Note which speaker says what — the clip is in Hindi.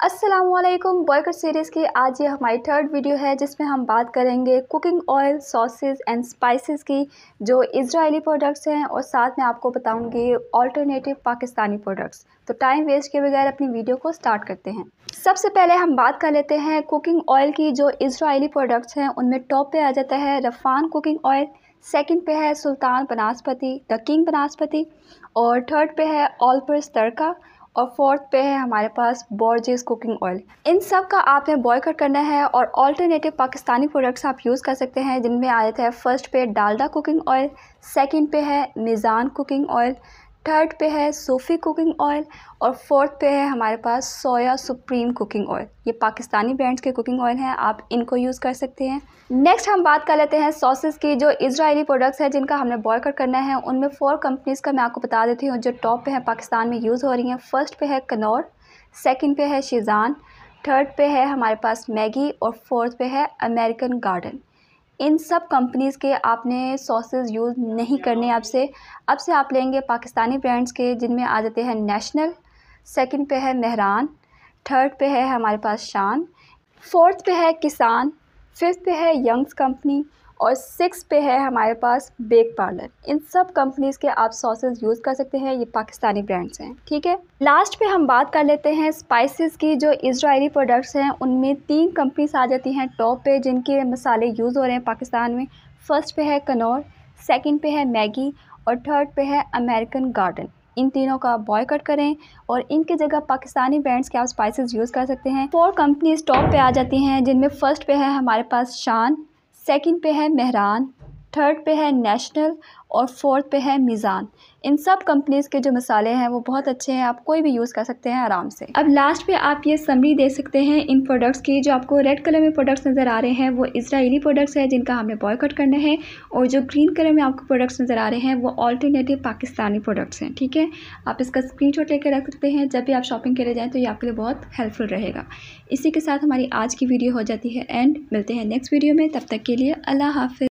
Speaker 1: अस्सलामुअलैकुम। बॉयकट सीरीज़ की आज ये हमारी थर्ड वीडियो है जिसमें हम बात करेंगे cooking oil, sauces and spices की जो इजरायली प्रोडक्ट्स हैं, और साथ में आपको बताऊंगी ऑल्टरनेटिव पाकिस्तानी प्रोडक्ट्स। तो टाइम वेस्ट किए बगैर अपनी वीडियो को स्टार्ट करते हैं। सबसे पहले हम बात कर लेते हैं कुकिंग ऑयल की। जो इजरायली प्रोडक्ट्स हैं उनमें टॉप पे आ जाता है रफ़ान कुकिंग ऑयल, सेकंड पे है सुल्तान बनास्पति द किंग बनास्पति, और थर्ड पे है ऑल पर्स तड़का, और फोर्थ पे है हमारे पास बोर्जेस कुकिंग ऑयल। इन सब का आपने बॉयकट करना है और ऑल्टरनेटिव पाकिस्तानी प्रोडक्ट्स आप यूज़ कर सकते हैं, जिनमें आ जाता है फर्स्ट पे डालडा कुकिंग ऑयल, सेकंड पे है मीज़ान कुकिंग ऑयल, थर्ड पे है सूफ़ी कुकिंग ऑयल, और फोर्थ पे है हमारे पास सोया सुप्रीम कुकिंग ऑयल। ये पाकिस्तानी ब्रांड्स के कुकिंग ऑयल हैं, आप इनको यूज़ कर सकते हैं। नेक्स्ट हम बात कर लेते हैं सॉसेस की। जो इजरायली प्रोडक्ट्स हैं जिनका हमने बॉयकट करना है, उनमें 4 कंपनीज़ का मैं आपको बता देती हूँ जो टॉप पे है पाकिस्तान में यूज़ हो रही हैं। फर्स्ट पे है कनौर, सेकंड पे है शेज़ान, थर्ड पे है हमारे पास मैगी, और फोर्थ पे है अमेरिकन गार्डन। इन सब कंपनीज़ के आपने सॉसेस यूज़ नहीं करने। अब से आप लेंगे पाकिस्तानी ब्रांड्स के, जिनमें आ जाते हैं नेशनल, सेकंड पे है मेहरान, थर्ड पे है हमारे पास शान, फोर्थ पे है किसान, फिफ्थ पे है यंग्स कंपनी, और सिक्स पे है हमारे पास बेक पार्लर। इन सब कंपनीज़ के आप सॉसेस यूज़ कर सकते हैं, ये पाकिस्तानी ब्रांड्स हैं, ठीक है। लास्ट पे हम बात कर लेते हैं स्पाइसेस की। जो इजरायली प्रोडक्ट्स हैं उनमें 3 कंपनीज आ जाती हैं टॉप पे जिनके मसाले यूज़ हो रहे हैं पाकिस्तान में। फर्स्ट पे है कनौर, सेकंड पे है मैगी, और थर्ड पे है अमेरिकन गार्डन। इन तीनों का बॉयकट करें और इनकी जगह पाकिस्तानी ब्रांड्स के आप स्पाइसेस यूज़ कर सकते हैं। 4 कंपनीज टॉप पे आ जाती हैं, जिनमें फर्स्ट पे है हमारे पास शान, सेकंड पे है मेहरान, थर्ड पे है नेशनल, और फोर्थ पे है मीज़ान। इन सब कंपनीज़ के जो मसाले हैं वो बहुत अच्छे हैं, आप कोई भी यूज़ कर सकते हैं आराम से। अब लास्ट पे आप ये समरी दे सकते हैं इन प्रोडक्ट्स की। जो आपको रेड कलर में प्रोडक्ट्स नज़र आ रहे हैं वो इजरायली प्रोडक्ट्स हैं जिनका हमने बॉयकट करना है, और जो ग्रीन कलर में आपको प्रोडक्ट्स नज़र आ रहे हैं वो ऑल्टरनेटिव पाकिस्तानी प्रोडक्ट्स हैं, ठीक है। आप इसका स्क्रीनशॉट लेकर रख सकते हैं, जब भी आप शॉपिंग के लिए जाएँ तो ये आपके लिए बहुत हेल्पफुल रहेगा। इसी के साथ हमारी आज की वीडियो हो जाती है एंड। मिलते हैं नेक्स्ट वीडियो में, तब तक के लिए अल्लाह हाफ़िज़।